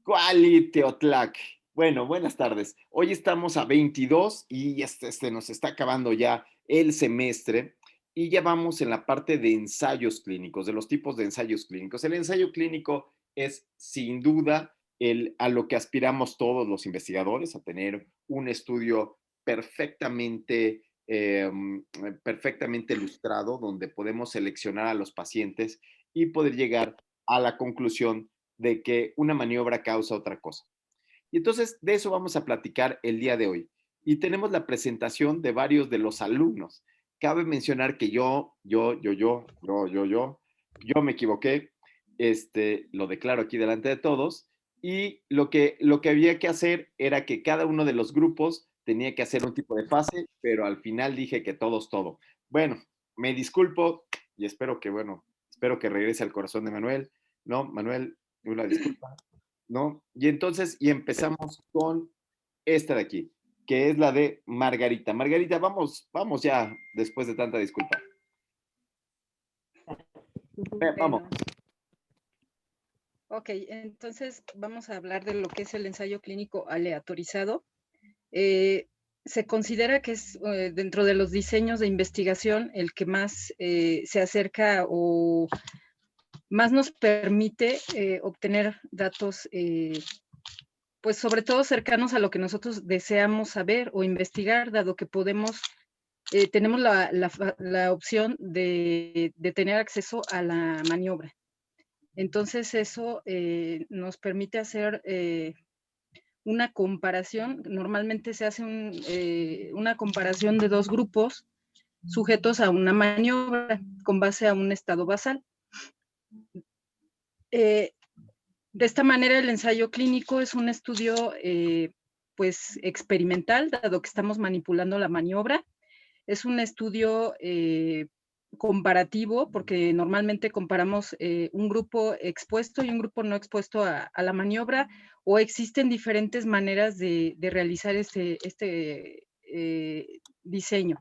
Cuali Teotlac. Bueno, buenas tardes. Hoy estamos a 22 y nos está acabando ya el semestre y ya vamos en la parte de ensayos clínicos, de los tipos de ensayos clínicos. El ensayo clínico es sin duda a lo que aspiramos todos los investigadores, a tener un estudio perfectamente, perfectamente ilustrado, donde podemos seleccionar a los pacientes y poder llegar a la conclusión de que una maniobra causa otra cosa. Y entonces de eso vamos a platicar el día de hoy. Y tenemos la presentación de varios de los alumnos. Cabe mencionar que yo me equivoqué, lo declaro aquí delante de todos, y lo que había que hacer era que cada uno de los grupos tenía que hacer un tipo de fase, pero al final dije que todos todo. Bueno, me disculpo y espero que regrese al corazón de Manuel. No, Manuel, una disculpa. ¿No? Y entonces, y empezamos con esta de aquí, que es la de Margarita. Margarita, vamos ya, después de tanta disculpa. Vamos. Bueno, ok, entonces vamos a hablar de lo que es el ensayo clínico aleatorizado. Se considera que es dentro de los diseños de investigación el que más se acerca o más nos permite obtener datos, pues sobre todo cercanos a lo que nosotros deseamos saber o investigar, dado que tenemos la opción de tener acceso a la maniobra. Entonces eso nos permite hacer una comparación. Normalmente se hace una comparación de dos grupos sujetos a una maniobra con base a un estado basal. De esta manera el ensayo clínico es un estudio pues experimental, dado que estamos manipulando la maniobra. Es un estudio comparativo, porque normalmente comparamos un grupo expuesto y un grupo no expuesto a la maniobra, o existen diferentes maneras de realizar este diseño.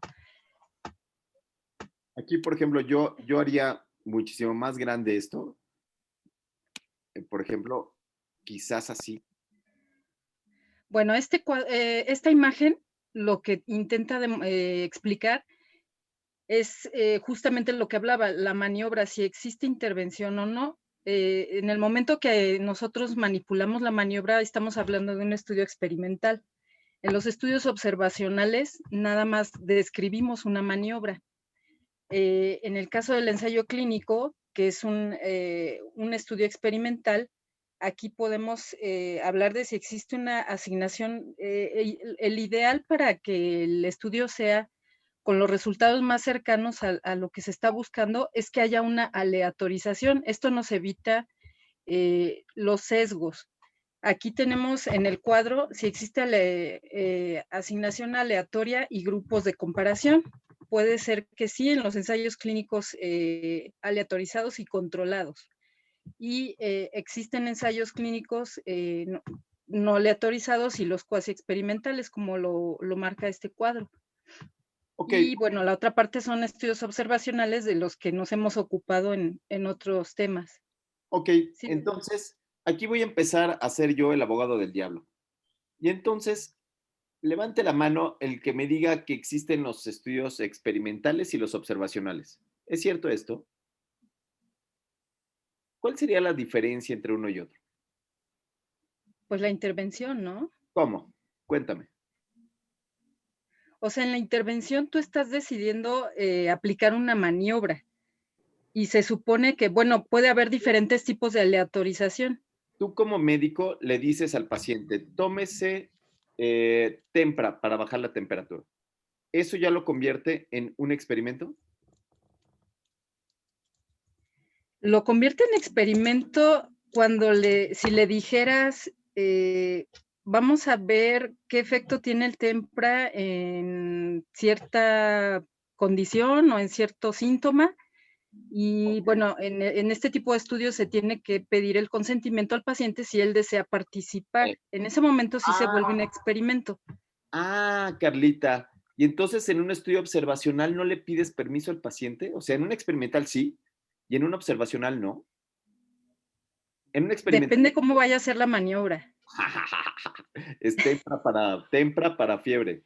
Aquí, por ejemplo, yo haría muchísimo más grande esto. Por ejemplo, quizás así. Bueno, esta imagen lo que intenta explicar es justamente lo que hablaba, la maniobra, si existe intervención o no. En el momento que nosotros manipulamos la maniobra, estamos hablando de un estudio experimental. En los estudios observacionales, nada más describimos una maniobra. En el caso del ensayo clínico, que es un estudio experimental, aquí podemos hablar de si existe una asignación. El ideal para que el estudio sea con los resultados más cercanos a lo que se está buscando es que haya una aleatorización. Esto nos evita los sesgos. Aquí tenemos en el cuadro si existe asignación aleatoria y grupos de comparación. Puede ser que sí en los ensayos clínicos aleatorizados y controlados. Y existen ensayos clínicos no aleatorizados y los cuasi experimentales, como lo marca este cuadro. Ok, Y bueno, la otra parte son estudios observacionales de los que nos hemos ocupado en otros temas. ok. Sí, Entonces, aquí voy a empezar a ser yo el abogado del diablo. Y entonces, levante la mano el que me diga que existen los estudios experimentales y los observacionales. ¿Es cierto esto? ¿Cuál sería la diferencia entre uno y otro? pues la intervención, ¿no? ¿Cómo? Cuéntame. O sea, en la intervención tú estás decidiendo aplicar una maniobra y se supone que, bueno, puede haber diferentes tipos de aleatorización. Tú como médico le dices al paciente, tómese Tempra para bajar la temperatura. ¿Eso ya lo convierte en un experimento? Lo convierte en experimento cuando si le dijeras, vamos a ver qué efecto tiene el tempra en cierta condición o en cierto síntoma. Y bueno, en este tipo de estudios se tiene que pedir el consentimiento al paciente si él desea participar. Eh, En ese momento sí se vuelve un ah, experimento. Carlita. Y entonces en un estudio observacional no le pides permiso al paciente, o sea, en un experimental sí, y en un observacional no. En un experimento. Depende cómo vaya a ser la maniobra. Es tempra para fiebre.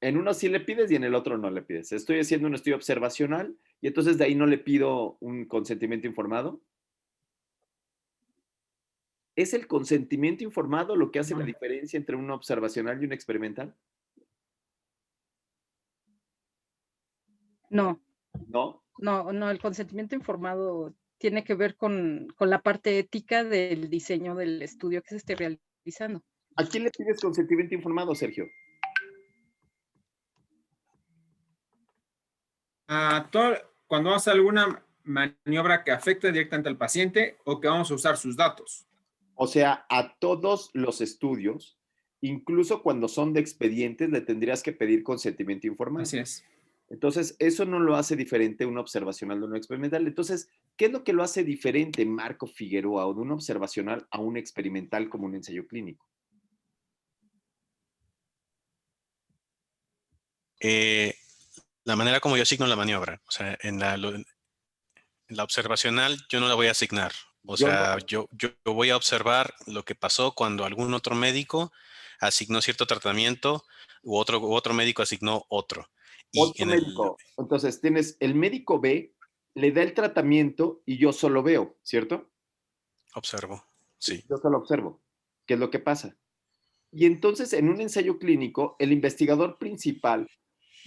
En uno sí le pides y en el otro no le pides. Estoy haciendo un estudio observacional y entonces de ahí no le pido un consentimiento informado. ¿Es el consentimiento informado lo que hace la diferencia entre un observacional y un experimental? No, ¿No? no, el consentimiento informado tiene que ver con la parte ética del diseño del estudio que se esté realizando. ¿A quién le pides consentimiento informado, Sergio? Cuando vamos a hacer alguna maniobra que afecte directamente al paciente o que vamos a usar sus datos. O sea, a todos los estudios, incluso cuando son de expedientes, le tendrías que pedir consentimiento informado. Así es. Entonces, eso no lo hace diferente un observacional de un experimental. Entonces, ¿qué es lo que lo hace diferente, Marco Figueroa, o de un observacional a un experimental como un ensayo clínico? La manera como yo asigno la maniobra. O sea, en la observacional yo no la voy a asignar. O sea, yo voy a observar lo que pasó cuando algún otro médico asignó cierto tratamiento u otro médico asignó otro. Otro médico. Entonces, tienes el médico B, le da el tratamiento y yo solo veo, ¿cierto? Observo, sí. Yo solo observo. ¿Qué es lo que pasa? Y entonces, en un ensayo clínico, el investigador principal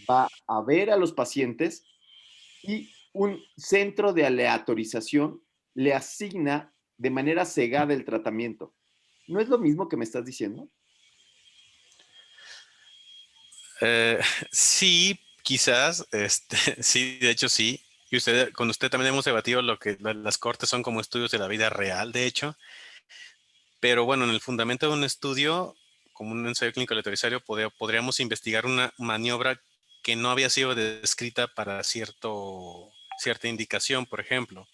va a ver a los pacientes y un centro de aleatorización le asigna de manera cegada el tratamiento. ¿No es lo mismo que me estás diciendo? Sí, quizás, sí, de hecho sí. Y con usted también hemos debatido lo que las cortes son como estudios de la vida real, de hecho. Pero bueno, en el fundamento de un estudio, como un ensayo clínico aleatorio, podríamos investigar una maniobra que no había sido descrita para cierta indicación, por ejemplo.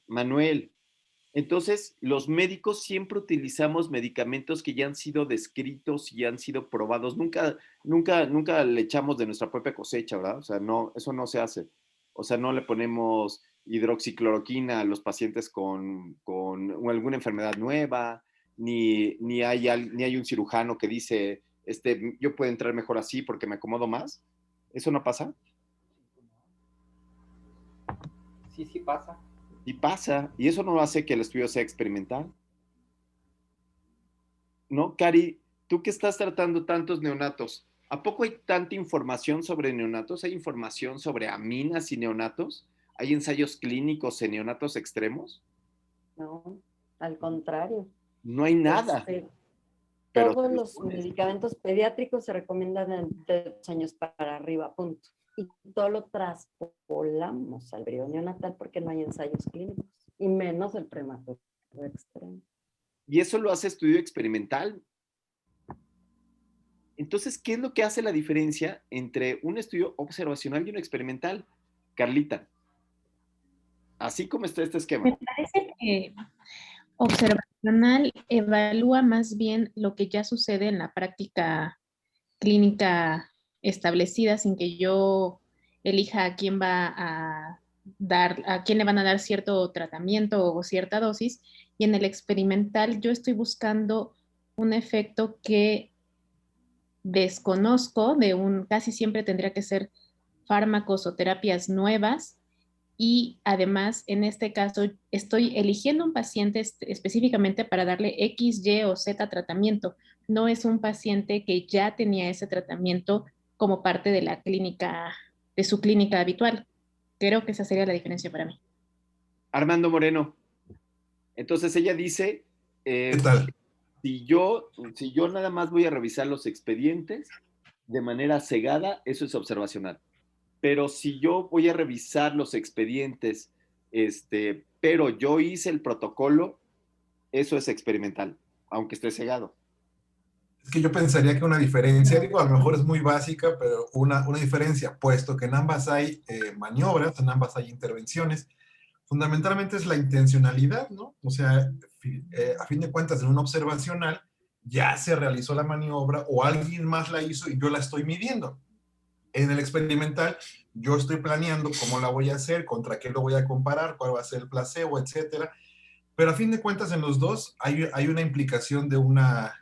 Manuel, entonces los médicos siempre utilizamos medicamentos que ya han sido descritos y han sido probados. Nunca le echamos de nuestra propia cosecha, ¿verdad? O sea, no, eso no se hace. O sea, no le ponemos hidroxicloroquina a los pacientes con alguna enfermedad nueva, ni hay un cirujano que dice, yo puedo entrar mejor así porque me acomodo más. ¿Eso no pasa? Sí pasa. Y pasa, y eso no hace que el estudio sea experimental. ¿No? Cari, tú que estás tratando tantos neonatos, ¿a poco hay tanta información sobre neonatos? ¿Hay información sobre aminas y neonatos? ¿Hay ensayos clínicos en neonatos extremos? No, al contrario. No hay nada. Pero todos los medicamentos pediátricos se recomiendan de 2 años para arriba, punto. Y todo lo traspolamos al periodo neonatal porque no hay ensayos clínicos, y menos el prematuro extremo. Y eso lo hace estudio experimental. Entonces, ¿qué es lo que hace la diferencia entre un estudio observacional y un experimental? Carlita, así como está este esquema. Me parece que observacional evalúa más bien lo que ya sucede en la práctica clínica establecida sin que yo elija a quién a quién le van a dar cierto tratamiento o cierta dosis. Y en el experimental yo estoy buscando un efecto que desconozco casi siempre tendría que ser fármacos o terapias nuevas. Y además, en este caso, estoy eligiendo un paciente específicamente para darle X, Y o Z tratamiento. No es un paciente que ya tenía ese tratamiento como parte de la clínica, de su clínica habitual. Creo que esa sería la diferencia para mí. Armando Moreno. Entonces ella dice, ¿Qué tal? si yo nada más voy a revisar los expedientes de manera cegada, eso es observacional. Pero si yo voy a revisar los expedientes, pero yo hice el protocolo, eso es experimental, aunque esté cegado. Es que yo pensaría que una diferencia, digo, a lo mejor es muy básica, pero una diferencia, puesto que en ambas hay maniobras, en ambas hay intervenciones, fundamentalmente es la intencionalidad, ¿no? O sea, a fin de cuentas, en una observacional ya se realizó la maniobra o alguien más la hizo y yo la estoy midiendo. En el experimental, yo estoy planeando cómo la voy a hacer, contra qué lo voy a comparar, cuál va a ser el placebo, etcétera. Pero a fin de cuentas, en los dos hay una implicación de una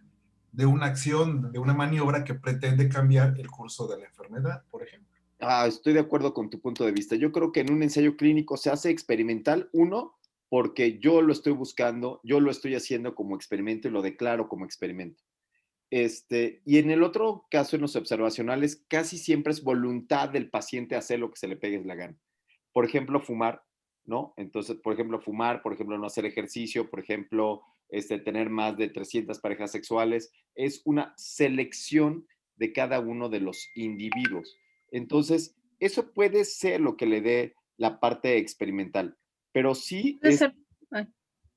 acción, de una maniobra que pretende cambiar el curso de la enfermedad, por ejemplo. Estoy de acuerdo con tu punto de vista. Yo creo que en un ensayo clínico se hace experimental, uno, porque yo lo estoy buscando, yo lo estoy haciendo como experimento y lo declaro como experimento. Y en el otro caso, en los observacionales, casi siempre es voluntad del paciente hacer lo que se le pegue la gana. Por ejemplo, fumar, ¿no? Entonces, por ejemplo, fumar, por ejemplo, no hacer ejercicio, por ejemplo, tener más de 300 parejas sexuales, es una selección de cada uno de los individuos. Entonces, eso puede ser lo que le dé la parte experimental, pero sí Puede es... ser.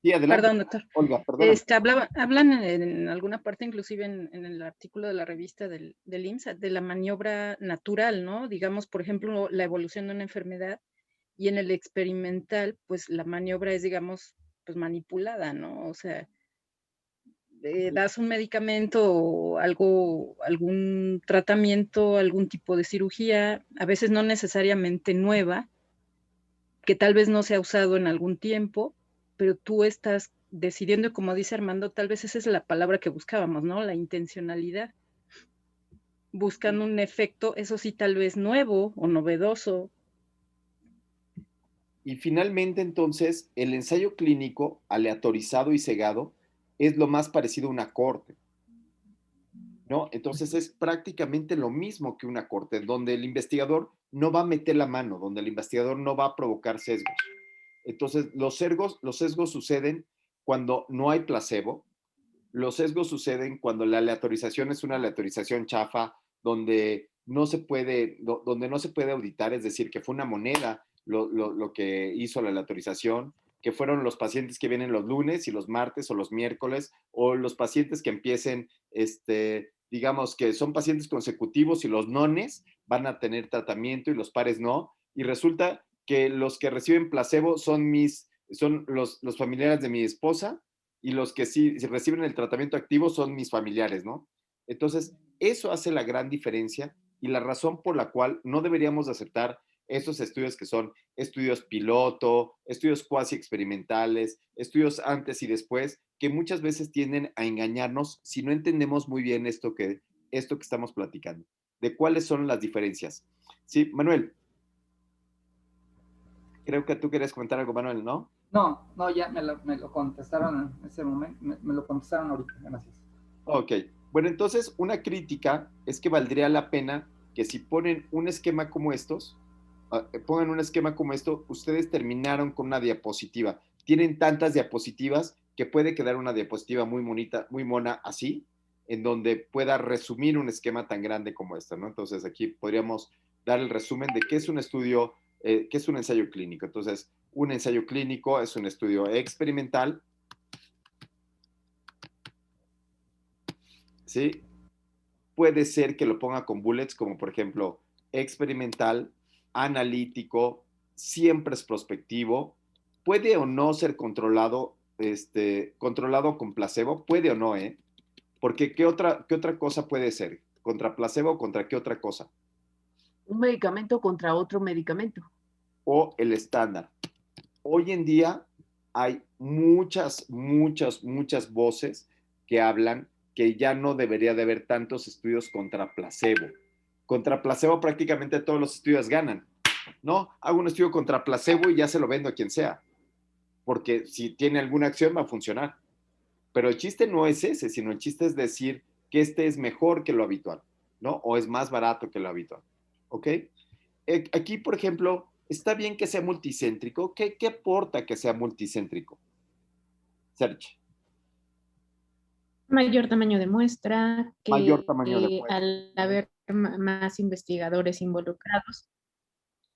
Sí, adelante. Perdón, doctor. Olga, perdón. Hablan en alguna parte, inclusive en el artículo de la revista del IMSS, de la maniobra natural, ¿no? Digamos, por ejemplo, la evolución de una enfermedad, y en el experimental, pues la maniobra es, digamos, pues manipulada, ¿no? O sea, das un medicamento o algún tratamiento, algún tipo de cirugía, a veces no necesariamente nueva, que tal vez no se ha usado en algún tiempo, pero tú estás decidiendo, como dice Armando, tal vez esa es la palabra que buscábamos, ¿no? La intencionalidad. Buscando un efecto, eso sí, tal vez nuevo o novedoso. Y finalmente, entonces, el ensayo clínico aleatorizado y cegado es lo más parecido a una corte, ¿no? Entonces es prácticamente lo mismo que una corte, donde el investigador no va a meter la mano, donde el investigador no va a provocar sesgos. Entonces, los sesgos suceden cuando no hay placebo, los sesgos suceden cuando la aleatorización es una aleatorización chafa, donde no se puede auditar, es decir, que fue una moneda lo que hizo la aleatorización, que fueron los pacientes que vienen los lunes y los martes o los miércoles, o los pacientes que empiecen, digamos que son pacientes consecutivos y los nones van a tener tratamiento y los pares no, y resulta que los que reciben placebo son los familiares de mi esposa, y los que sí reciben el tratamiento activo son mis familiares, ¿no? Entonces, eso hace la gran diferencia y la razón por la cual no deberíamos aceptar esos estudios que son estudios piloto, estudios cuasi experimentales, estudios antes y después, que muchas veces tienden a engañarnos si no entendemos muy bien esto que estamos platicando, de cuáles son las diferencias. Sí, Manuel. Creo que tú querías comentar algo, Manuel, ¿no? No, ya me lo contestaron en ese momento, me lo contestaron ahorita, gracias. Ok, bueno, entonces una crítica es que valdría la pena que si ponen un esquema como estos, pongan un esquema como esto, ustedes terminaron con una diapositiva. Tienen tantas diapositivas que puede quedar una diapositiva muy bonita, muy mona así, en donde pueda resumir un esquema tan grande como este, ¿no? Entonces aquí podríamos dar el resumen de qué es un estudio, qué es un ensayo clínico. Entonces, un ensayo clínico es un estudio experimental, ¿sí? Puede ser que lo ponga con bullets, como por ejemplo, experimental, analítico, siempre es prospectivo, puede o no ser controlado, controlado con placebo, puede o no, ¿eh? Porque ¿qué otra cosa puede ser? ¿Contra placebo o contra qué otra cosa? Un medicamento contra otro medicamento. O el estándar. Hoy en día hay muchas voces que hablan que ya no debería de haber tantos estudios contra placebo. Contra placebo prácticamente todos los estudios ganan, ¿no? Hago un estudio contra placebo y ya se lo vendo a quien sea, porque si tiene alguna acción va a funcionar. Pero el chiste no es ese, sino el chiste es decir que este es mejor que lo habitual, ¿no? O es más barato que lo habitual, ¿ok? Aquí, por ejemplo, está bien que sea multicéntrico. ¿Qué aporta que sea multicéntrico? Serge. Mayor tamaño de muestra, que Mayor tamaño de muestra. Al haber más investigadores involucrados,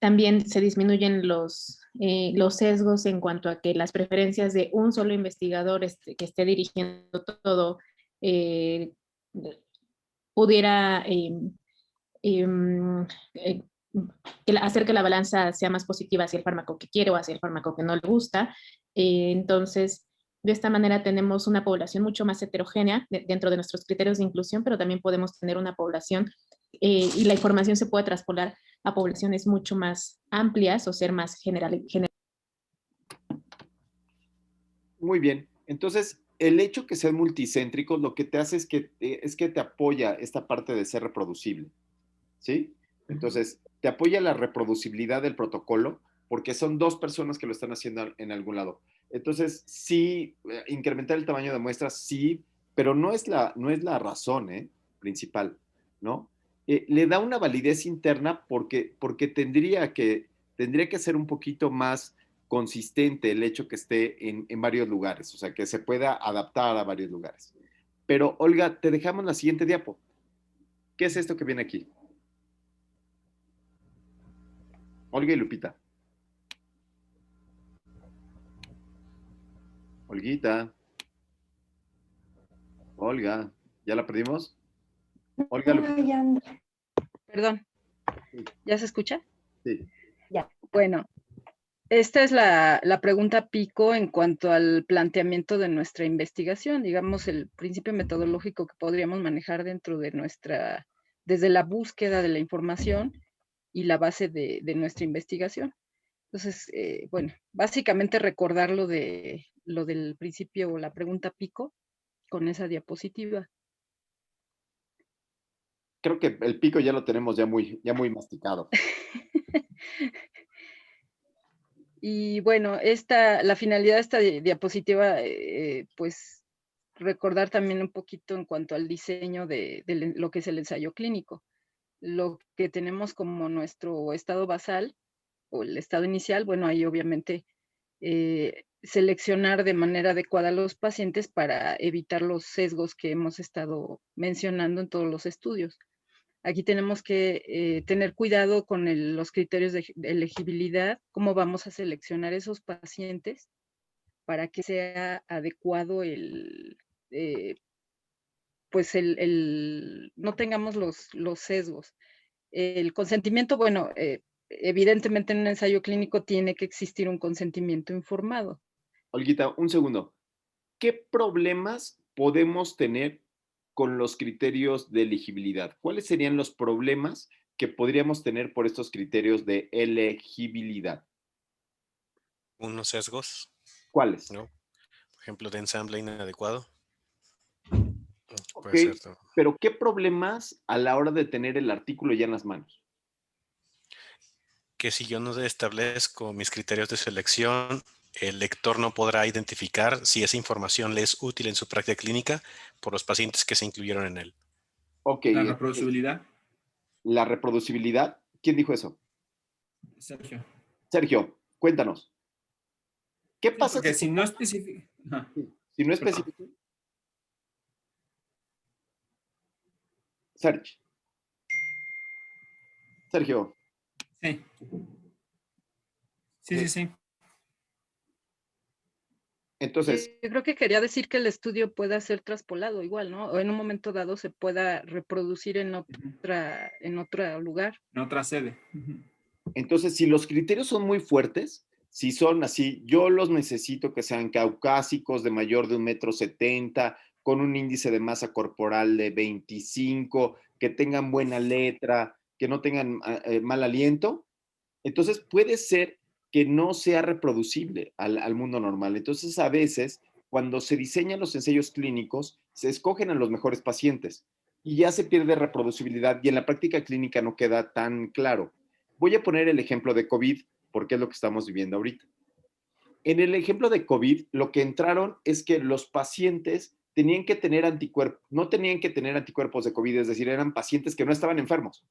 también se disminuyen los sesgos en cuanto a que las preferencias de un solo investigador que esté dirigiendo todo pudiera hacer que la balanza sea más positiva hacia el fármaco que quiere o hacia el fármaco que no le gusta. Entonces, de esta manera tenemos una población mucho más heterogénea dentro de nuestros criterios de inclusión, pero también podemos tener una población y la información se pueda traspolar a poblaciones mucho más amplias o ser más general. Muy bien. Entonces, el hecho que sean multicéntricos lo que te hace es que te apoya esta parte de ser reproducible, ¿sí? Entonces, te apoya la reproducibilidad del protocolo porque son dos personas que lo están haciendo en algún lado. Entonces, sí, incrementar el tamaño de muestras, sí, pero no es la razón principal, ¿no? Le da una validez interna porque tendría que ser un poquito más consistente el hecho que esté en varios lugares, o sea, que se pueda adaptar a varios lugares. Pero, Olga, te dejamos la siguiente diapo. ¿Qué es esto que viene aquí? Olga y Lupita. Olguita. Olga. ¿Ya la perdimos? Olga, Lupita. Perdón. ¿Ya se escucha? Sí. Ya. Bueno, esta es la pregunta pico en cuanto al planteamiento de nuestra investigación, digamos, el principio metodológico que podríamos manejar dentro de desde la búsqueda de la información y la base de nuestra investigación. Entonces, bueno, básicamente recordar lo del principio o la pregunta pico con esa diapositiva. Creo que el pico ya lo tenemos ya muy masticado. Y bueno, la finalidad de esta diapositiva, pues recordar también un poquito en cuanto al diseño de lo que es el ensayo clínico. Lo que tenemos como nuestro estado basal o el estado inicial, bueno, ahí obviamente seleccionar de manera adecuada a los pacientes para evitar los sesgos que hemos estado mencionando en todos los estudios. Aquí tenemos que tener cuidado con los criterios de elegibilidad, cómo vamos a seleccionar esos pacientes para que sea adecuado no tengamos los sesgos. El consentimiento, bueno, evidentemente en un ensayo clínico tiene que existir un consentimiento informado. Olguita, un segundo. ¿Qué problemas podemos tener con los criterios de elegibilidad? ¿Cuáles serían los problemas que podríamos tener por estos criterios de elegibilidad? Unos sesgos. ¿Cuáles? ¿No? Por ejemplo, de ensamble inadecuado. Ok, Puede ser. pero ¿qué problemas a la hora de tener el artículo ya en las manos? Que si yo no establezco mis criterios de selección, el lector no podrá identificar si esa información le es útil en su práctica clínica por los pacientes que se incluyeron en él. Ok. La reproducibilidad. La reproducibilidad. ¿Quién dijo eso? Sergio. Sergio, cuéntanos. ¿Qué pasa porque si no especifica? Si no especifica. Sergio. Sí. Sí. Entonces. Yo creo que quería decir que el estudio pueda ser traspolado igual, ¿no? O en un momento dado se pueda reproducir en otro lugar. En otra sede. Entonces, si los criterios son muy fuertes, si son así, yo los necesito que sean caucásicos de mayor de 1,70 m, con un índice de masa corporal de 25, que tengan buena letra, que no tengan mal aliento, entonces puede ser que no sea reproducible al mundo normal. Entonces, a veces, cuando se diseñan los ensayos clínicos, se escogen a los mejores pacientes y ya se pierde reproducibilidad y en la práctica clínica no queda tan claro. Voy a poner el ejemplo de COVID, porque es lo que estamos viviendo ahorita. En el ejemplo de COVID, lo que entraron es que los pacientes tenían que tener anticuerpos, no tenían que tener anticuerpos de COVID, es decir, eran pacientes que no estaban enfermos.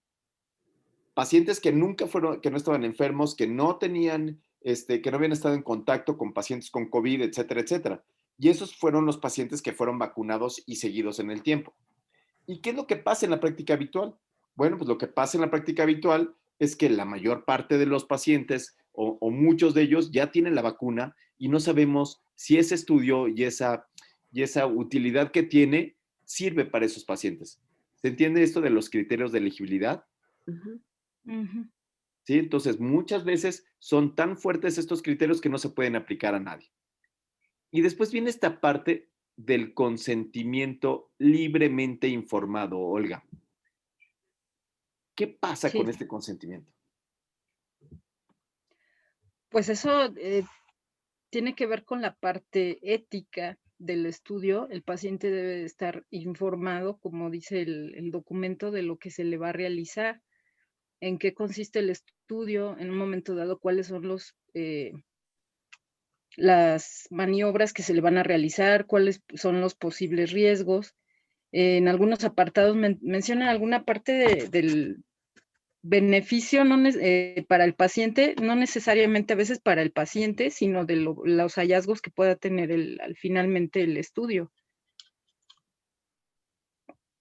Pacientes que nunca fueron, que no estaban enfermos, que no tenían, que no habían estado en contacto con pacientes con COVID, etcétera, etcétera. Y esos fueron los pacientes que fueron vacunados y seguidos en el tiempo. ¿Y qué es lo que pasa en la práctica habitual? Bueno, pues lo que pasa en la práctica habitual es que la mayor parte de los pacientes o muchos de ellos ya tienen la vacuna y no sabemos si ese estudio y esa utilidad que tiene sirve para esos pacientes. ¿Se entiende esto de los criterios de elegibilidad? ¿Sí? Entonces, muchas veces son tan fuertes estos criterios que no se pueden aplicar a nadie. Y después viene esta parte del consentimiento libremente informado, Olga. ¿Qué pasa Sí. con este consentimiento? Pues eso tiene que ver con la parte ética del estudio. El paciente debe de estar informado, como dice el documento, de lo que se le va a realizar, en qué consiste el estudio, en un momento dado, cuáles son las maniobras que se le van a realizar, cuáles son los posibles riesgos. En algunos apartados menciona alguna parte del beneficio para el paciente, no necesariamente a veces para el paciente, sino de los hallazgos que pueda tener finalmente el estudio.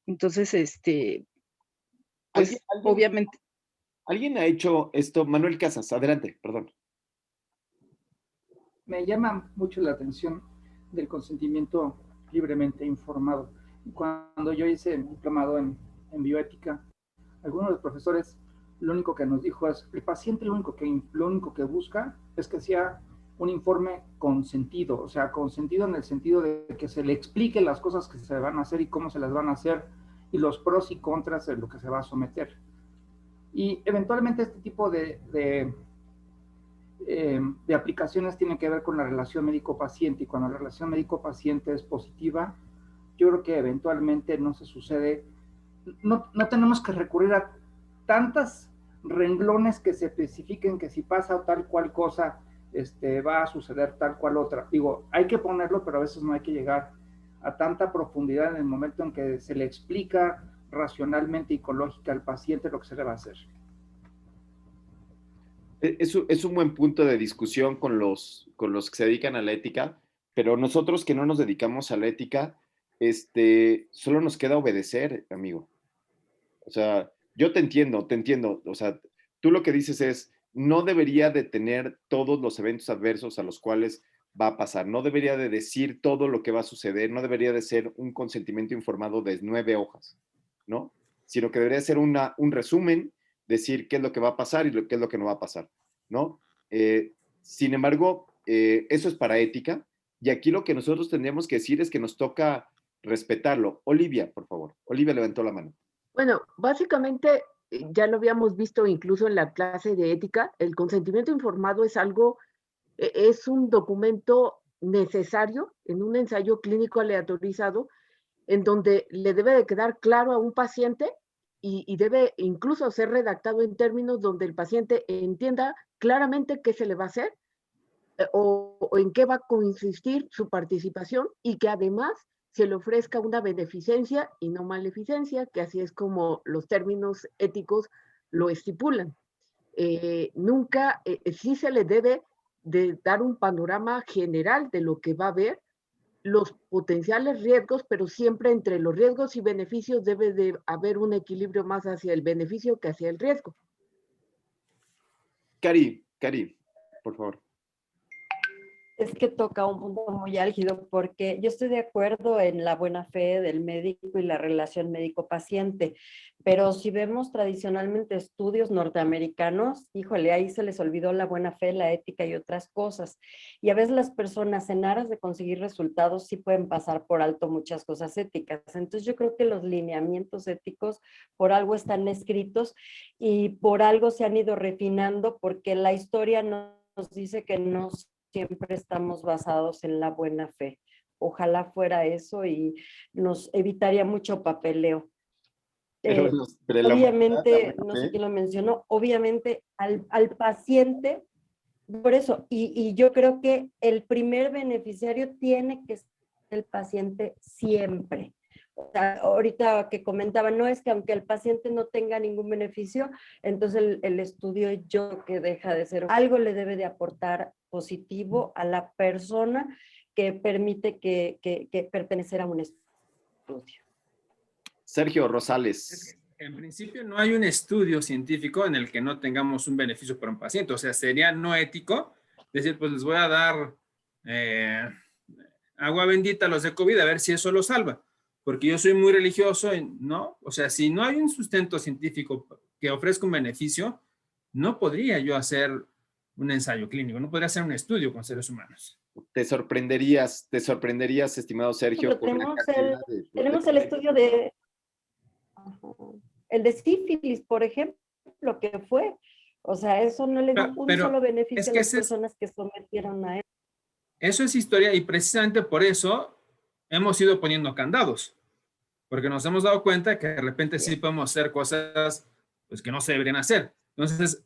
Entonces, pues obviamente. ¿Alguien ha hecho esto? Manuel Casas, adelante, perdón. Me llama mucho la atención del consentimiento libremente informado. Cuando yo hice el diplomado en bioética, algunos de los profesores lo único que nos dijo es, el paciente lo único que busca es que sea un informe consentido, o sea, consentido en el sentido de que se le explique las cosas que se van a hacer y cómo se las van a hacer y los pros y contras de lo que se va a someter. Y eventualmente este tipo de aplicaciones tienen que ver con la relación médico-paciente, y cuando la relación médico-paciente es positiva, yo creo que eventualmente no se sucede, no tenemos que recurrir a tantas renglones que se especifiquen que si pasa tal cual cosa, va a suceder tal cual otra. Digo, hay que ponerlo, pero a veces no hay que llegar a tanta profundidad en el momento en que se le explica racionalmente y con lógica al paciente lo que se le va a hacer. Es un buen punto de discusión con los que se dedican a la ética, pero nosotros que no nos dedicamos a la ética, solo nos queda obedecer, amigo. O sea, yo te entiendo. O sea, tú lo que dices es, no debería de tener todos los eventos adversos a los cuales va a pasar, no debería de decir todo lo que va a suceder, no debería de ser un consentimiento informado de 9 hojas, ¿no? Sino que debería ser un resumen, decir qué es lo que va a pasar y qué es lo que no va a pasar, ¿no? Sin embargo, eso es para ética, y aquí lo que nosotros tendríamos que decir es que nos toca respetarlo. Olivia, por favor. Olivia levantó la mano. Bueno, básicamente ya lo habíamos visto incluso en la clase de ética, el consentimiento informado es algo, es un documento necesario en un ensayo clínico aleatorizado en donde le debe de quedar claro a un paciente y debe incluso ser redactado en términos donde el paciente entienda claramente qué se le va a hacer o en qué va a consistir su participación y que además se le ofrezca una beneficencia y no maleficencia, que así es como los términos éticos lo estipulan. Nunca, sí se le debe de dar un panorama general de lo que va a haber, los potenciales riesgos, pero siempre entre los riesgos y beneficios debe de haber un equilibrio más hacia el beneficio que hacia el riesgo. Cari, por favor. Es que toca un punto muy álgido porque yo estoy de acuerdo en la buena fe del médico y la relación médico-paciente, pero si vemos tradicionalmente estudios norteamericanos, híjole, ahí se les olvidó la buena fe, la ética y otras cosas. Y a veces las personas en aras de conseguir resultados sí pueden pasar por alto muchas cosas éticas. Entonces yo creo que los lineamientos éticos por algo están escritos y por algo se han ido refinando porque la historia nos dice que no siempre estamos basados en la buena fe. Ojalá fuera eso y nos evitaría mucho papeleo. Pero obviamente, no sé quién lo mencionó, obviamente al paciente, por eso, y yo creo que el primer beneficiario tiene que ser el paciente siempre. O sea, ahorita que comentaba, no es que aunque el paciente no tenga ningún beneficio, entonces el estudio yo que deja de ser, algo le debe de aportar positivo a la persona que permite que pertenecer a un estudio. Sergio Rosales. En principio no hay un estudio científico en el que no tengamos un beneficio para un paciente, o sea, sería no ético decir, pues les voy a dar agua bendita a los de COVID a ver si eso los salva. Porque yo soy muy religioso, ¿no? O sea, si no hay un sustento científico que ofrezca un beneficio, no podría yo hacer un ensayo clínico, no podría hacer un estudio con seres humanos. Te sorprenderías, estimado Sergio. Tenemos el estudio de... El de sífilis, por ejemplo, que fue. O sea, eso no le dio un solo beneficio a las personas que sometieron a él. Eso es historia y precisamente por eso hemos ido poniendo candados. Porque nos hemos dado cuenta que de repente sí podemos hacer cosas pues, que no se deberían hacer. Entonces,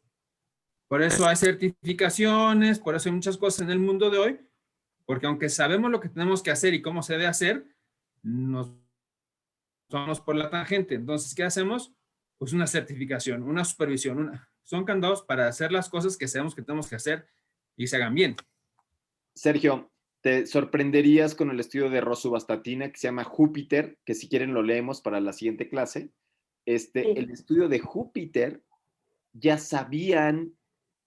por eso hay certificaciones, por eso hay muchas cosas en el mundo de hoy, porque aunque sabemos lo que tenemos que hacer y cómo se debe hacer, nos vamos por la tangente. Entonces, ¿qué hacemos? Pues una certificación, una supervisión, son candados para hacer las cosas que sabemos que tenemos que hacer y se hagan bien. Sergio, te sorprenderías con el estudio de rosuvastatina que se llama Júpiter, que si quieren lo leemos para la siguiente clase. El estudio de Júpiter ya sabían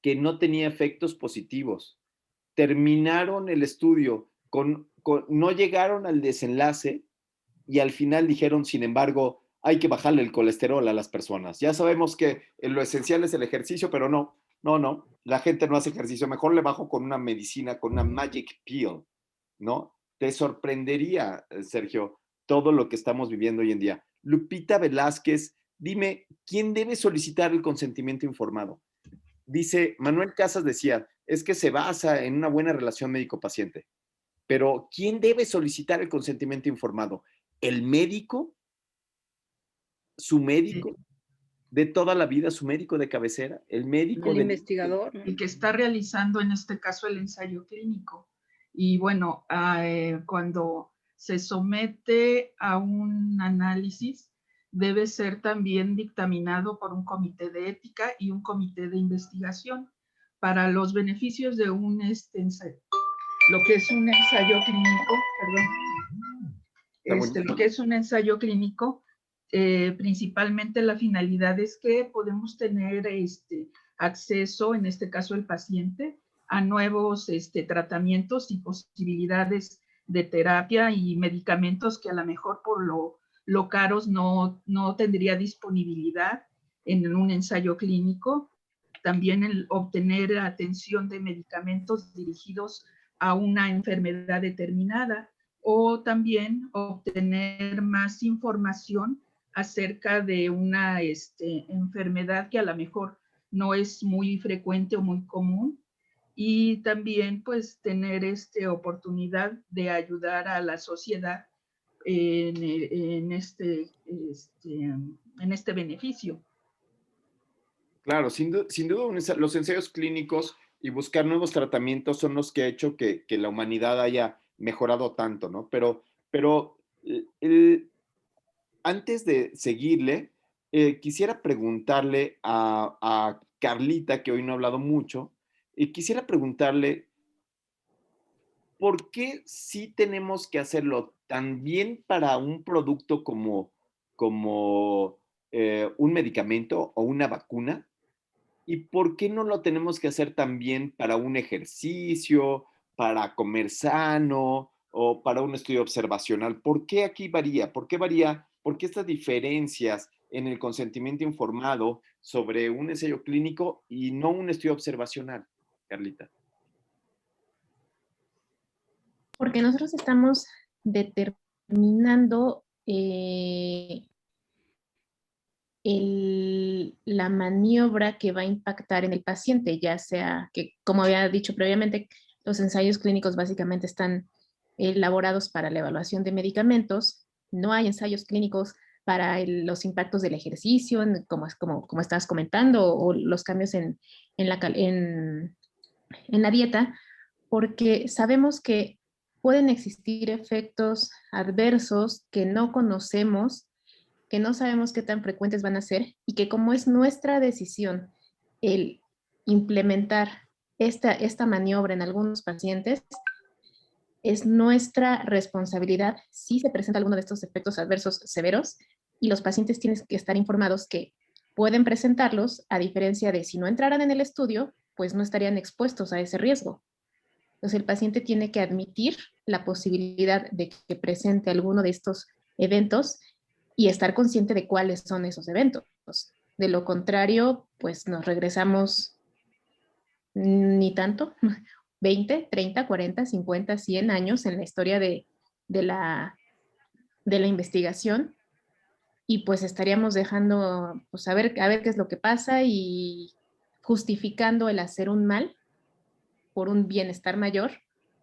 que no tenía efectos positivos. Terminaron el estudio, no llegaron al desenlace y al final dijeron, sin embargo, hay que bajarle el colesterol a las personas. Ya sabemos que lo esencial es el ejercicio, pero no, la gente no hace ejercicio. Mejor le bajo con una medicina, con una magic pill, ¿no? Te sorprendería, Sergio, todo lo que estamos viviendo hoy en día. Lupita Velázquez, dime, ¿quién debe solicitar el consentimiento informado? Dice, Manuel Casas decía, es que se basa en una buena relación médico-paciente. Pero, ¿quién debe solicitar el consentimiento informado? ¿El médico? ¿Su médico? De toda la vida, su médico de cabecera, el médico el investigador, ¿no? El que está realizando en este caso el ensayo clínico. Y bueno, cuando se somete a un análisis, debe ser también dictaminado por un comité de ética y un comité de investigación para los beneficios de un ensayo. Lo que es un ensayo clínico, lo que es un ensayo clínico, principalmente la finalidad es que podemos tener acceso, en este caso el paciente, a nuevos tratamientos y posibilidades de terapia y medicamentos que a lo mejor por lo caros no tendría disponibilidad en un ensayo clínico. También el obtener atención de medicamentos dirigidos a una enfermedad determinada o también obtener más información acerca de una enfermedad que a lo mejor no es muy frecuente o muy común, y también pues tener oportunidad de ayudar a la sociedad en este beneficio. Claro, sin duda los ensayos clínicos y buscar nuevos tratamientos son los que ha hecho que la humanidad haya mejorado tanto, ¿no? Pero antes de seguirle, quisiera preguntarle a Carlita, que hoy no ha hablado mucho, quisiera preguntarle, ¿por qué sí tenemos que hacerlo también para un producto como un medicamento o una vacuna? ¿Y por qué no lo tenemos que hacer también para un ejercicio, para comer sano o para un estudio observacional? ¿Por qué aquí varía? ¿Por qué varía? ¿Por qué estas diferencias en el consentimiento informado sobre un ensayo clínico y no un estudio observacional, Carlita? Porque nosotros estamos determinando la maniobra que va a impactar en el paciente, ya sea que, como había dicho previamente, los ensayos clínicos básicamente están elaborados para la evaluación de medicamentos. No hay ensayos clínicos para los impactos del ejercicio, como estabas comentando, o los cambios en la dieta, porque sabemos que pueden existir efectos adversos que no conocemos, que no sabemos qué tan frecuentes van a ser, y que como es nuestra decisión el implementar esta maniobra en algunos pacientes, es nuestra responsabilidad si se presenta alguno de estos efectos adversos severos, y los pacientes tienen que estar informados que pueden presentarlos, a diferencia de si no entraran en el estudio, pues no estarían expuestos a ese riesgo. Entonces el paciente tiene que admitir la posibilidad de que presente alguno de estos eventos y estar consciente de cuáles son esos eventos. De lo contrario, pues nos regresamos ni tanto, 20, 30, 40, 50, 100 años en la historia de la investigación, y pues estaríamos dejando, pues a ver qué es lo que pasa y justificando el hacer un mal por un bienestar mayor,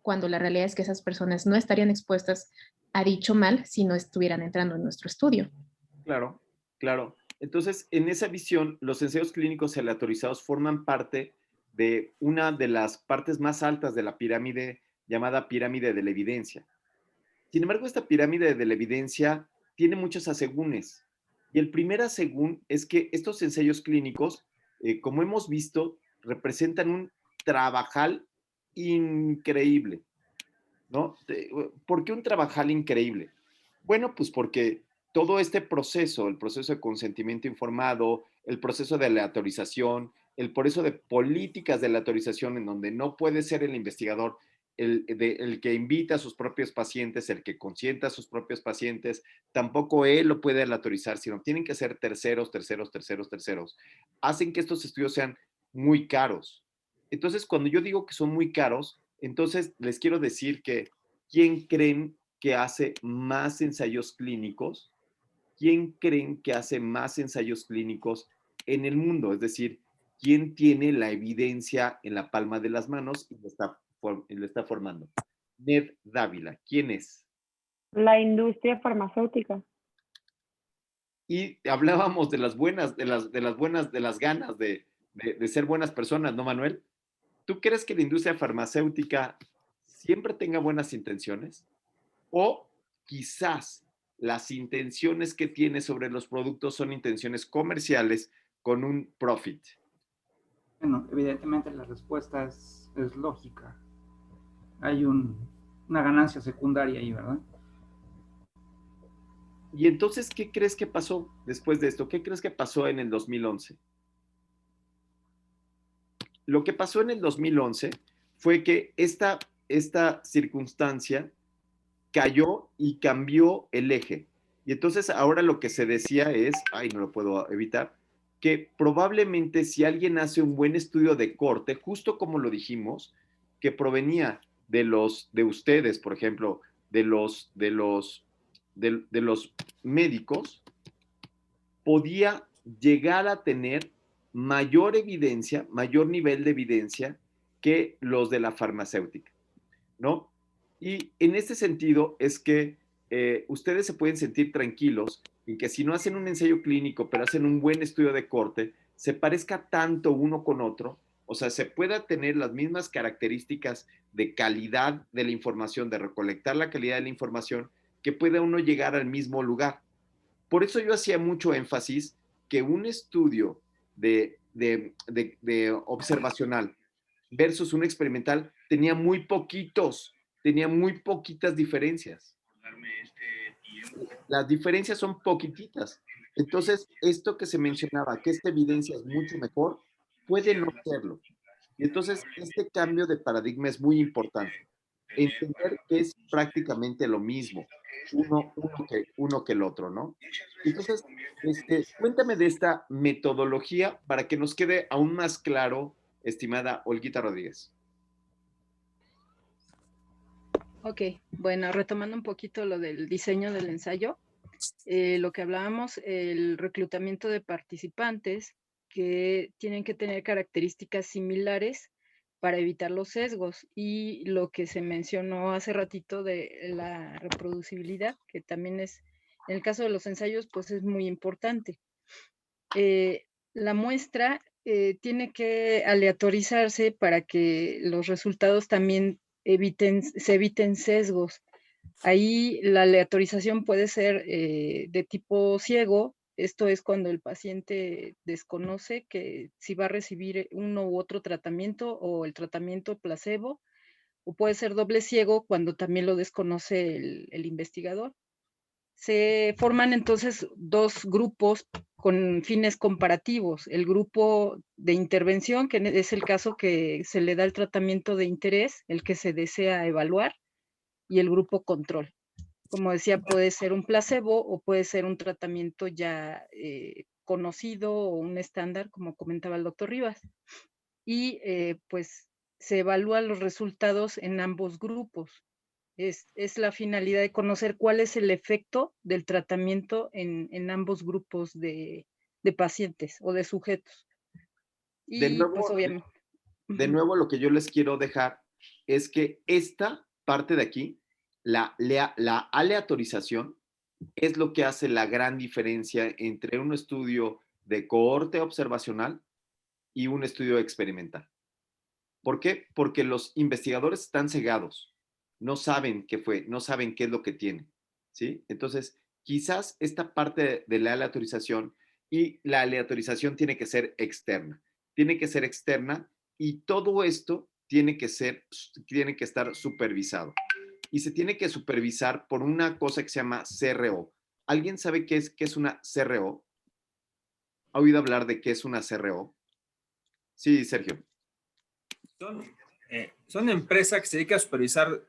cuando la realidad es que esas personas no estarían expuestas a dicho mal si no estuvieran entrando en nuestro estudio. Claro, claro. Entonces, en esa visión, los ensayos clínicos aleatorizados forman parte de una de las partes más altas de la pirámide llamada pirámide de la evidencia. Sin embargo, esta pirámide de la evidencia tiene muchos asegúnes. Y el primer asegún es que estos ensayos clínicos, como hemos visto, representan un trabajal increíble, ¿no? ¿Por qué un trabajal increíble? Bueno, pues porque todo este proceso, el proceso de consentimiento informado, el proceso de aleatorización, el proceso de políticas de aleatorización en donde no puede ser el investigador el que invita a sus propios pacientes, el que consienta a sus propios pacientes, tampoco él lo puede aleatorizar, sino tienen que ser terceros, hacen que estos estudios sean muy caros. Entonces, cuando yo digo que son muy caros, entonces les quiero decir que ¿quién creen que hace más ensayos clínicos? ¿Quién creen que hace más ensayos clínicos en el mundo? Es decir, ¿quién tiene la evidencia en la palma de las manos y lo está formando? Ned Dávila, ¿quién es? La industria farmacéutica. Y hablábamos de las buenas, de las ganas de ser buenas personas, ¿no, Manuel? ¿Tú crees que la industria farmacéutica siempre tenga buenas intenciones? O quizás las intenciones que tiene sobre los productos son intenciones comerciales con un profit. Bueno, evidentemente la respuesta es lógica. Hay una ganancia secundaria ahí, ¿verdad? Y entonces, ¿qué crees que pasó después de esto? ¿Qué crees que pasó en el 2011? Lo que pasó en el 2011 fue que esta circunstancia cayó y cambió el eje. Y entonces ahora lo que se decía es, no lo puedo evitar, que probablemente si alguien hace un buen estudio de corte, justo como lo dijimos, que provenía de ustedes, por ejemplo, de los médicos, podía llegar a tener mayor evidencia, mayor nivel de evidencia que los de la farmacéutica, ¿no? Y en este sentido es que ustedes se pueden sentir tranquilos en que si no hacen un ensayo clínico, pero hacen un buen estudio de corte, se parezca tanto uno con otro, o sea, se pueda tener las mismas características de calidad de la información, de recolectar la calidad de la información, que pueda uno llegar al mismo lugar. Por eso yo hacía mucho énfasis que un estudio de observacional versus un experimental tenía muy poquitas diferencias. Las diferencias son poquititas. Entonces, esto que se mencionaba, que esta evidencia es mucho mejor, puede no serlo. Y entonces, este cambio de paradigma es muy importante. Entender que es prácticamente lo mismo, uno que el otro, ¿no? Entonces, cuéntame de esta metodología para que nos quede aún más claro, estimada Olguita Rodríguez. Ok, bueno, retomando un poquito lo del diseño del ensayo, lo que hablábamos, el reclutamiento de participantes que tienen que tener características similares para evitar los sesgos y lo que se mencionó hace ratito de la reproducibilidad, que también es, en el caso de los ensayos, pues es muy importante. La muestra tiene que aleatorizarse para que los resultados también se eviten sesgos. Ahí la aleatorización puede ser de tipo ciego. Esto es cuando el paciente desconoce que si va a recibir uno u otro tratamiento o el tratamiento placebo, o puede ser doble ciego cuando también lo desconoce el investigador. Se forman entonces dos grupos con fines comparativos. El grupo de intervención, que es el caso que se le da el tratamiento de interés, el que se desea evaluar, y el grupo control. Como decía, puede ser un placebo o puede ser un tratamiento ya conocido o un estándar, como comentaba el doctor Rivas. Y pues se evalúan los resultados en ambos grupos. Es la finalidad de conocer cuál es el efecto del tratamiento en ambos grupos de pacientes o de sujetos. De Y nuevo, pues obviamente. de nuevo, lo que yo les quiero dejar es que esta parte de aquí, la aleatorización, es lo que hace la gran diferencia entre un estudio de cohorte observacional y un estudio experimental. ¿Por qué? Porque los investigadores están cegados, no saben qué fue, no saben qué es lo que tienen, ¿sí? Entonces, quizás esta parte de la aleatorización, y la aleatorización tiene que ser externa, y todo esto tiene que estar supervisado. Y se tiene que supervisar por una cosa que se llama CRO. ¿Alguien sabe qué es una CRO? ¿Ha oído hablar de qué es una CRO? Sí, Sergio. Son empresas que se dedican a supervisar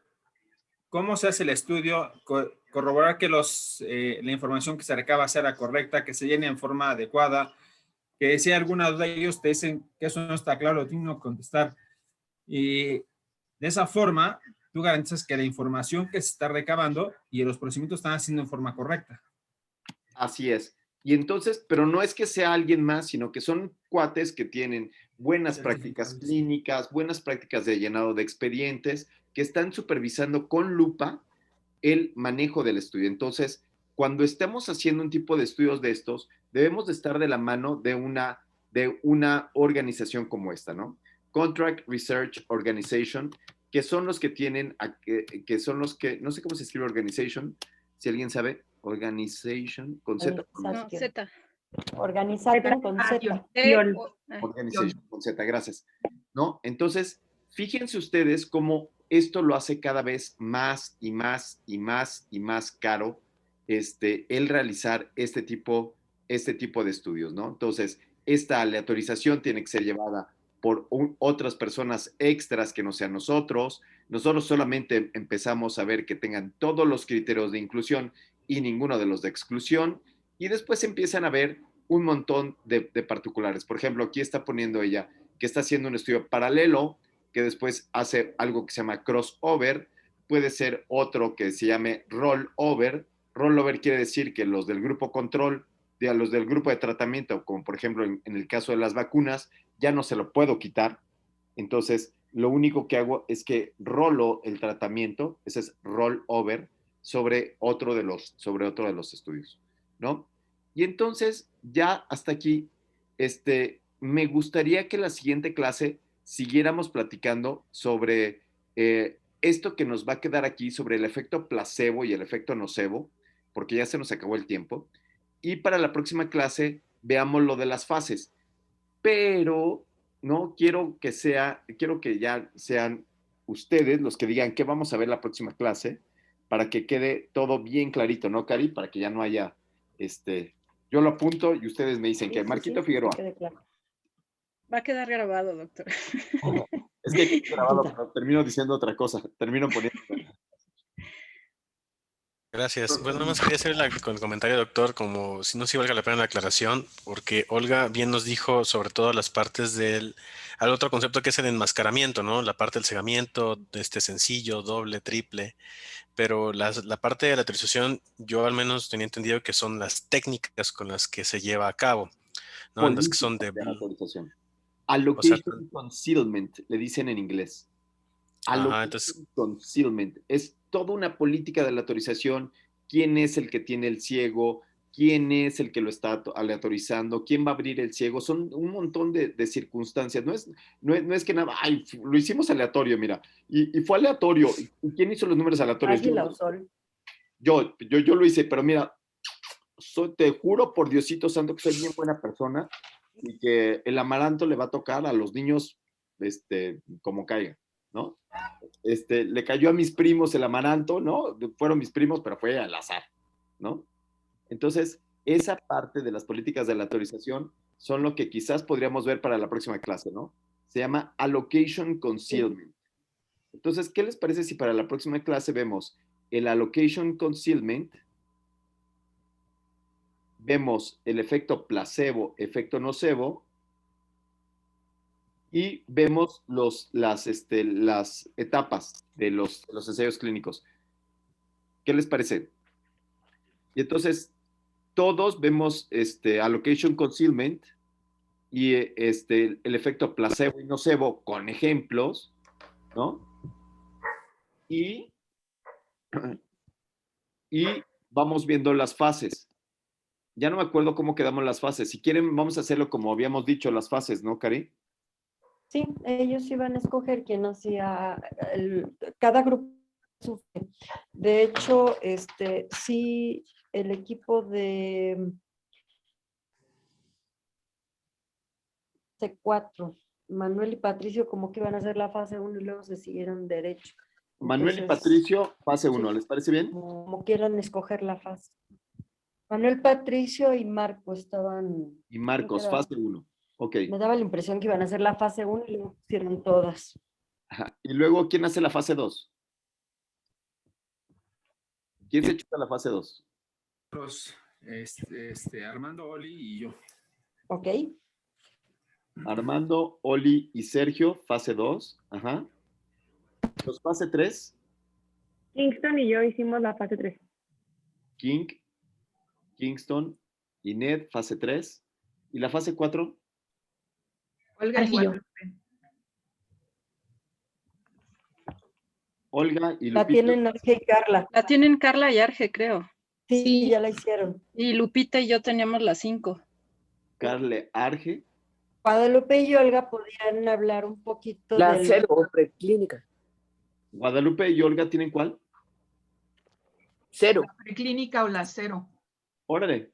cómo se hace el estudio, corroborar que la información que se recaba sea la correcta, que se llene en forma adecuada, que si hay alguna duda ellos te dicen que eso no está claro, tienen que contestar. Y de esa forma, tú garantizas que la información que se está recabando y los procedimientos están haciendo en forma correcta. Así es. Y entonces, pero no es que sea alguien más, sino que son cuates que tienen buenas prácticas clínicas, buenas prácticas de llenado de expedientes, que están supervisando con lupa el manejo del estudio. Entonces, cuando estemos haciendo un tipo de estudios de estos, debemos de estar de la mano de una organización como esta, ¿no? Contract Research Organization, que son los que tienen, que son los que, no sé cómo se escribe organization, si alguien sabe, organization, con Z. No, Z. Organization con Z. Organization con Z, gracias. ¿No? Entonces, fíjense ustedes cómo esto lo hace cada vez más y más y más y más caro el realizar este tipo de estudios, ¿no? Entonces, esta aleatorización tiene que ser llevada por otras personas extras que no sean nosotros. Nosotros solamente empezamos a ver que tengan todos los criterios de inclusión y ninguno de los de exclusión, y después empiezan a ver un montón de particulares. Por ejemplo, aquí está poniendo ella que está haciendo un estudio paralelo, que después hace algo que se llama crossover, puede ser otro que se llame rollover. Rollover quiere decir que los del grupo control, a los del grupo de tratamiento, como por ejemplo en el caso de las vacunas, ya no se lo puedo quitar. Entonces, lo único que hago es que rolo el tratamiento, ese es rollover, sobre otro de los estudios, ¿no? Y entonces, ya hasta aquí, me gustaría que la siguiente clase siguiéramos platicando sobre esto que nos va a quedar aquí, sobre el efecto placebo y el efecto nocebo, porque ya se nos acabó el tiempo. Y para la próxima clase veamos lo de las fases. Pero no quiero que ya sean ustedes los que digan qué vamos a ver la próxima clase, para que quede todo bien clarito, ¿no, Cari? Para que ya no haya, yo lo apunto y ustedes me dicen que Marquito Figueroa. Va a quedar grabado, doctor. Es que grabado, pero termino diciendo otra cosa, termino poniendo. Gracias. Bueno, nada más quería hacer con el comentario, doctor, como si no se valga la pena la aclaración, porque Olga bien nos dijo sobre todo las partes al otro concepto que es el enmascaramiento, ¿no? La parte del cegamiento, sencillo, doble, triple, pero la parte de la autorización, yo al menos tenía entendido que son las técnicas con las que se lleva a cabo, ¿no? Las que son de autorización. Allocation concealment, le dicen en inglés. Allocation concealment. Es toda una política de la autorización. ¿Quién es el que tiene el ciego? ¿Quién es el que lo está aleatorizando? ¿Quién va a abrir el ciego? Son un montón de circunstancias. No es que nada, ay, lo hicimos aleatorio, mira. Y fue aleatorio. ¿Y quién hizo los números aleatorios? Yo lo hice, pero mira, te juro por Diosito Santo que soy bien buena persona y que el amaranto le va a tocar a los niños como caiga, ¿no? Le cayó a mis primos el amaranto, ¿no? Fueron mis primos, pero fue al azar, ¿no? Entonces, esa parte de las políticas de la autorización son lo que quizás podríamos ver para la próxima clase, ¿no? Se llama allocation concealment. Entonces, ¿qué les parece si para la próxima clase vemos el allocation concealment, vemos el efecto placebo, efecto nocebo, y vemos las etapas de los ensayos clínicos? ¿Qué les parece? Y entonces, todos vemos allocation concealment y el efecto placebo y nocebo con ejemplos, ¿no? Y vamos viendo las fases. Ya no me acuerdo cómo quedamos las fases. Si quieren, vamos a hacerlo como habíamos dicho, las fases, ¿no, Cari? Sí, ellos iban a escoger quién hacía cada grupo. De hecho, sí, el equipo de C4, Manuel y Patricio, como que iban a hacer la fase 1 y luego se siguieron derecho. Manuel y Entonces, Patricio, fase 1, sí, ¿les parece bien? como quieran escoger la fase. Manuel, Patricio y Marco estaban... Y Marcos, fase 1. Ok. Me daba la impresión que iban a hacer la fase 1 y luego pusieron todas. Ajá. Y luego, ¿quién hace la fase 2? ¿Quién se chuta la fase 2? Armando, Oli y yo. Ok. Armando, Oli y Sergio, fase 2. Ajá. Los fase 3. Kingston y yo hicimos la fase 3. Kingston y Ned, fase 3. ¿Y la fase 4? Olga y Guadalupe. Olga y Lupita. La tienen Arge y Carla. La tienen Carla y Arge, creo. Sí, ya la hicieron. Y Lupita y yo teníamos las 5. Carle, Arge. Guadalupe y Olga podían hablar un poquito La del... 0 o preclínica. Guadalupe y Olga tienen ¿cuál? 0. La preclínica o la 0. Órale.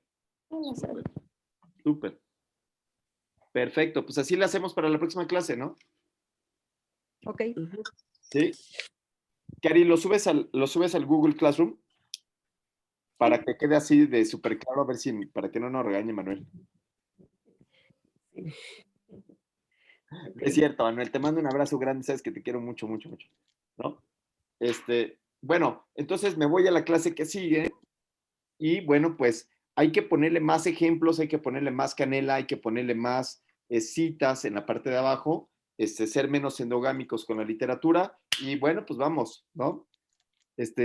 Súper. Perfecto, pues así la hacemos para la próxima clase, ¿no? Ok. Sí. Cari, ¿lo subes al Google Classroom? Para que quede así de súper claro, a ver si, para que no nos regañe Manuel. Es cierto, Manuel, te mando un abrazo grande, sabes que te quiero mucho, mucho, mucho, ¿no? Bueno, entonces me voy a la clase que sigue y bueno, pues hay que ponerle más ejemplos, hay que ponerle más canela, hay que ponerle más citas en la parte de abajo, ser menos endogámicos con la literatura y bueno, pues vamos, ¿no?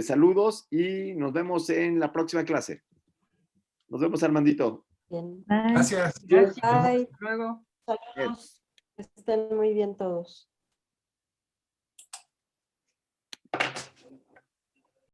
Saludos y nos vemos en la próxima clase. Nos vemos, Armandito. Bien. Gracias. Gracias. Bye. Hasta luego. Saludos. Que estén muy bien todos.